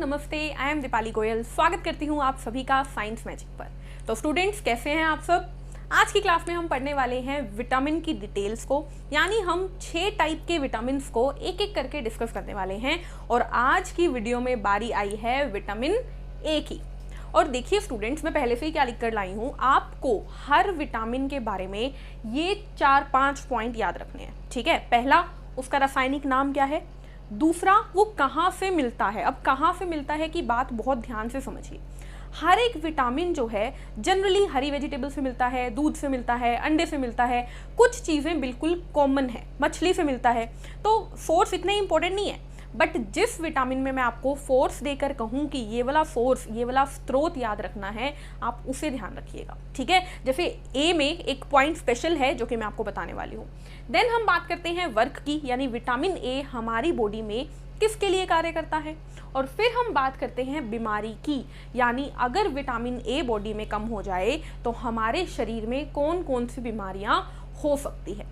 नमस्ते, I am Deepali Goyal. स्वागत करती हूँ आप सभी का साइंस मैजिक पर। तो स्टूडेंट्स, कैसे हैं आप सब? आज की क्लास में हम पढ़ने वाले हैं विटामिन की डिटेल्स को, यानी हम 6 टाइप के विटामिन को एक एक करके डिस्कस करने वाले हैं। और आज की वीडियो में बारी आई है विटामिन ए की। और देखिए स्टूडेंट्स, मैं पहले से ही क्या लिख कर लाई हूँ, आपको हर विटामिन के बारे में ये 4-5 पॉइंट याद रखने हैं। ठीक है, पहला, उसका रासायनिक नाम क्या है। दूसरा, वो कहाँ से मिलता है। अब कहाँ से मिलता है की बात बहुत ध्यान से समझिए। हर एक विटामिन जो है जनरली हरी वेजिटेबल से मिलता है, दूध से मिलता है, अंडे से मिलता है, कुछ चीज़ें बिल्कुल कॉमन है, मछली से मिलता है। तो सोर्स इतने इंपॉर्टेंट नहीं है, बट जिस विटामिन में मैं आपको फोर्स देकर कहूँ कि ये वाला सोर्स, ये वाला स्रोत याद रखना है, आप उसे ध्यान रखिएगा। ठीक है, जैसे ए में एक पॉइंट स्पेशल है जो कि मैं आपको बताने वाली हूँ। देन हम बात करते हैं वर्क की, यानी विटामिन ए हमारी बॉडी में किसके लिए कार्य करता है। और फिर हम बात करते हैं बीमारी की, यानी अगर विटामिन ए बॉडी में कम हो जाए तो हमारे शरीर में कौन कौन सी बीमारियां हो सकती है।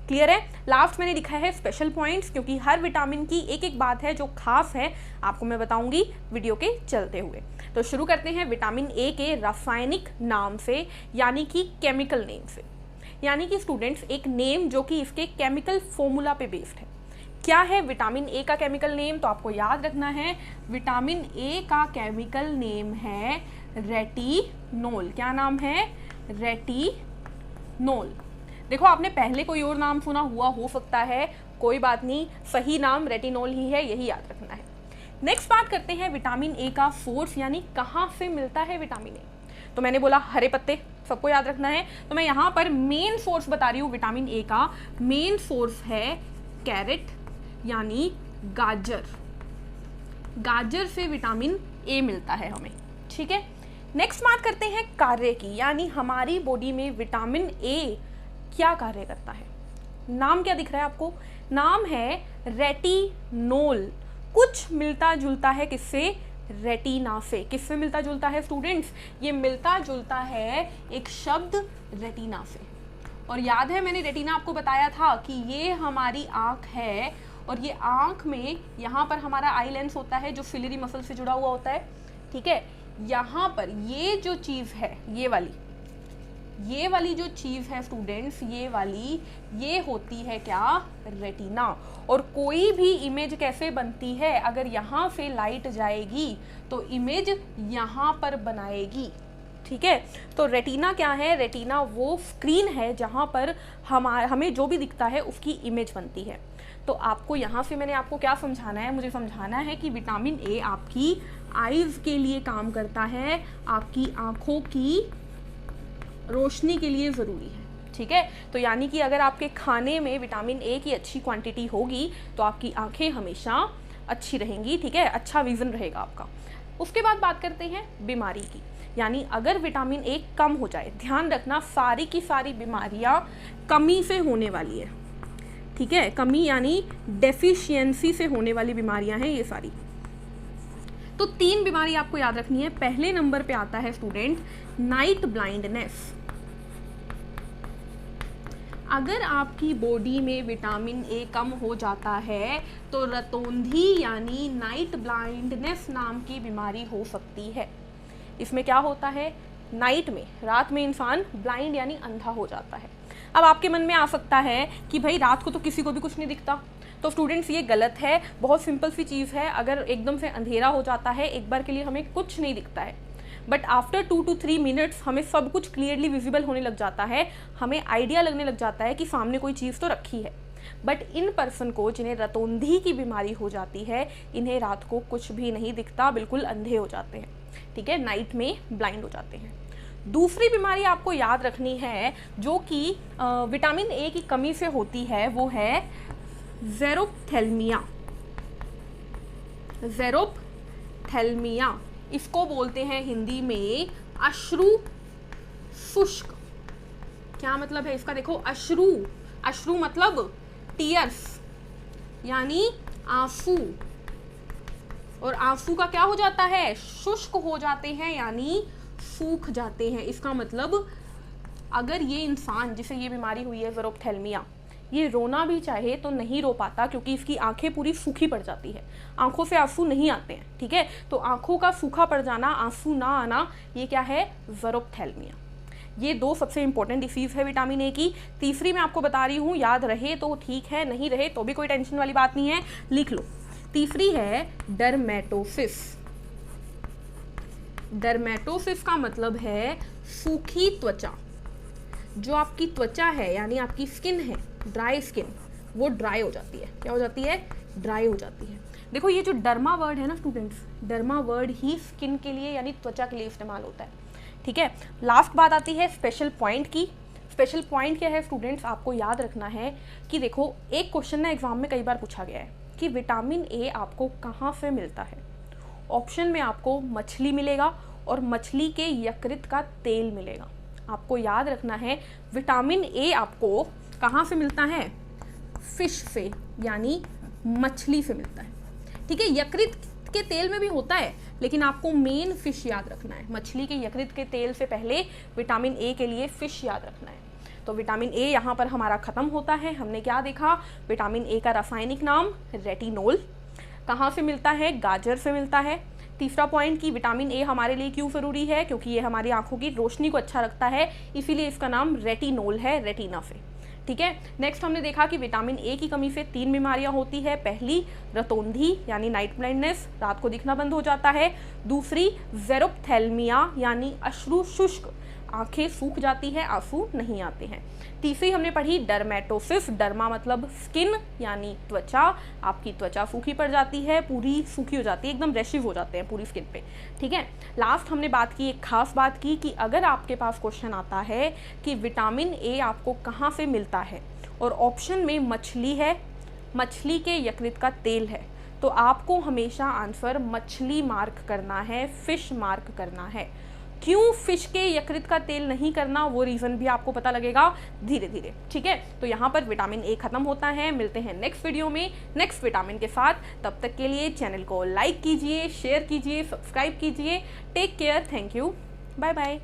क्लियर है? लास्ट मैंने लिखा है स्पेशल पॉइंट्स, क्योंकि हर विटामिन की एक एक बात है जो खास है, आपको मैं बताऊंगी वीडियो के चलते हुए। तो शुरू करते हैं विटामिन ए के रासायनिक नाम से, यानी कि केमिकल नेम से। यानी कि स्टूडेंट्स, एक नेम जो कि इसके केमिकल फॉर्मूला पे बेस्ड है। क्या है विटामिन ए का केमिकल नेम? तो आपको याद रखना है, विटामिन ए का केमिकल नेम है रेटिनोल। क्या नाम है? रेटिनोल। देखो, आपने पहले कोई और नाम सुना हुआ हो सकता है, कोई बात नहीं, सही नाम रेटिनोल ही है, यही याद रखना है। नेक्स्ट बात करते हैं विटामिन ए का सोर्स, यानी कहाँ से मिलता है विटामिन ए। तो मैंने बोला हरे पत्ते, सबको याद रखना है। तो मैं यहाँ पर मेन सोर्स बता रही हूँ विटामिन ए का। मेन सोर्स है कैरेट, यानी गाजर। गाजर से विटामिन ए मिलता है हमें। ठीक है, नेक्स्ट बात करते हैं कार्य की, यानी हमारी बॉडी में विटामिन ए क्या कार्य करता है। नाम क्या दिख रहा है आपको? नाम है रेटिनोल। कुछ मिलता जुलता है किससे? रेटिना से। किससे मिलता जुलता है स्टूडेंट्स? ये मिलता जुलता है एक शब्द रेटिना से। और याद है मैंने रेटिना आपको बताया था कि ये हमारी आंख है, और ये आंख में यहाँ पर हमारा आई लेंस होता है जो सिलियरी मसल से जुड़ा हुआ होता है। ठीक है, यहाँ पर ये जो चीज़ है, ये वाली जो चीज़ है स्टूडेंट्स, ये होती है क्या? रेटिना। और कोई भी इमेज कैसे बनती है? अगर यहाँ से लाइट जाएगी तो इमेज यहाँ पर बनाएगी। ठीक है, तो रेटिना क्या है? रेटिना वो स्क्रीन है जहाँ पर हमें जो भी दिखता है उसकी इमेज बनती है। तो आपको यहाँ से मैंने आपको क्या समझाना है? मुझे समझाना है कि विटामिन ए आपकी आईज के लिए काम करता है, आपकी आँखों की रोशनी के लिए ज़रूरी है। ठीक है, तो यानी कि अगर आपके खाने में विटामिन ए की अच्छी क्वांटिटी होगी तो आपकी आंखें हमेशा अच्छी रहेंगी। ठीक है, अच्छा विजन रहेगा आपका। उसके बाद बात करते हैं बीमारी की, यानी अगर विटामिन ए कम हो जाए, ध्यान रखना सारी की सारी बीमारियां कमी से होने वाली है। ठीक है, कमी यानी डेफिशिएंसी से होने वाली बीमारियां हैं ये सारी। तो 3 बीमारी आपको याद रखनी है। पहले नंबर पे आता है स्टूडेंट नाइट ब्लाइंडनेस। अगर आपकी बॉडी में विटामिन ए कम हो जाता है तो रतौंधी यानी नाइट ब्लाइंडनेस नाम की बीमारी हो सकती है। इसमें क्या होता है? नाइट में, रात में इंसान ब्लाइंड यानी अंधा हो जाता है। अब आपके मन में आ सकता है कि भाई रात को तो किसी को भी कुछ नहीं दिखता। तो स्टूडेंट्स, ये गलत है। बहुत सिंपल सी चीज़ है, अगर एकदम से अंधेरा हो जाता है, एक बार के लिए हमें कुछ नहीं दिखता है, बट आफ्टर 2 to 3 मिनट्स हमें सब कुछ क्लियरली विजिबल होने लग जाता है, हमें आइडिया लगने लग जाता है कि सामने कोई चीज़ तो रखी है। बट इन पर्सन को जिन्हें रतौंधी की बीमारी हो जाती है, इन्हें रात को कुछ भी नहीं दिखता, बिल्कुल अंधे हो जाते हैं। ठीक है, नाइट में ब्लाइंड हो जाते हैं। दूसरी बीमारी आपको याद रखनी है जो कि विटामिन ए की कमी से होती है, वो है ज़ेरोप्थेल्मिया। ज़ेरोप्थेल्मिया, इसको बोलते हैं हिंदी में अश्रु शुष्क। क्या मतलब है इसका? देखो, अश्रु मतलब टीयर्स, यानी आंसू। और आंसू का क्या हो जाता है? शुष्क हो जाते हैं, यानी सूख जाते हैं। इसका मतलब अगर ये इंसान जिसे ये बीमारी हुई है ज़ेरोप्थेल्मिया, ये रोना भी चाहे तो नहीं रो पाता क्योंकि इसकी आंखें पूरी सूखी पड़ जाती है, आंखों से आंसू नहीं आते हैं, ठीक है। तो आंखों का सूखा पड़ जाना, आंसू ना आना, ये क्या है, ज़ेरोप्थेल्मिया। ये 2 सबसे इंपॉर्टेंट डिसीज़ है विटामिन ए की। तीसरी मैं आपको बता रही हूँ, याद रहे तो ठीक है, नहीं रहे तो भी कोई टेंशन वाली बात नहीं है, लिख लो। तीसरी है डर्मेटोसिस। डर्मेटोसिस का मतलब है सूखी त्वचा। जो आपकी त्वचा है यानी आपकी स्किन है, ड्राई स्किन, वो ड्राई हो जाती है। क्या हो जाती है, ड्राई हो जाती है। देखो ये जो डर्मा वर्ड है ना स्टूडेंट्स, डर्मा वर्ड ही स्किन के लिए यानी त्वचा के लिए इस्तेमाल होता है, ठीक है। लास्ट बात आती है स्पेशल पॉइंट की। स्पेशल पॉइंट क्या है स्टूडेंट्स, आपको याद रखना है कि देखो एक क्वेश्चन ना एग्जाम में कई बार पूछा गया है कि विटामिन ए आपको कहाँ से मिलता है। ऑप्शन में आपको मछली मिलेगा और मछली के यकृत का तेल मिलेगा। आपको याद रखना है विटामिन ए आपको कहाँ से मिलता है, फिश से यानी मछली से मिलता है, ठीक है। यकृत के तेल में भी होता है लेकिन आपको मेन फिश याद रखना है। मछली के यकृत के तेल से पहले विटामिन ए के लिए फिश याद रखना है। तो विटामिन ए यहाँ पर हमारा खत्म होता है। हमने क्या देखा, विटामिन ए का रासायनिक नाम रेटिनोल। कहाँ से मिलता है, गाजर से मिलता है। तीसरा पॉइंट कि विटामिन ए हमारे लिए क्यों ज़रूरी है, क्योंकि ये हमारी आंखों की रोशनी को अच्छा रखता है, इसीलिए इसका नाम रेटिनोल है, रेटिना से, ठीक है। नेक्स्ट हमने देखा कि विटामिन ए की कमी से 3 बीमारियां होती है। पहली रतौंधी यानी नाइट ब्लाइंडनेस, रात को दिखना बंद हो जाता है। दूसरी ज़ेरोप्थेल्मिया यानी अश्रु शुष्क, आंखें सूख जाती है, आंसू नहीं आते हैं। तीसरी हमने पढ़ी डर्मेटोसिस, डर्मा मतलब स्किन यानी त्वचा, आपकी त्वचा सूखी पड़ जाती है, पूरी सूखी हो जाती है, एकदम रेशिव हो जाते हैं पूरी स्किन पे, ठीक है। लास्ट हमने बात की, एक खास बात की कि अगर आपके पास क्वेश्चन आता है कि विटामिन ए आपको कहाँ से मिलता है और ऑप्शन में मछली है, मछली के यकृत का तेल है, तो आपको हमेशा आंसर मछली मार्क करना है, फिश मार्क करना है। क्यों फिश के यकृत का तेल नहीं करना, वो रीज़न भी आपको पता लगेगा धीरे धीरे, ठीक है। तो यहाँ पर विटामिन ए खत्म होता है। मिलते हैं नेक्स्ट वीडियो में नेक्स्ट विटामिन के साथ। तब तक के लिए चैनल को लाइक कीजिए, शेयर कीजिए, सब्सक्राइब कीजिए। Take care, thank you, bye bye.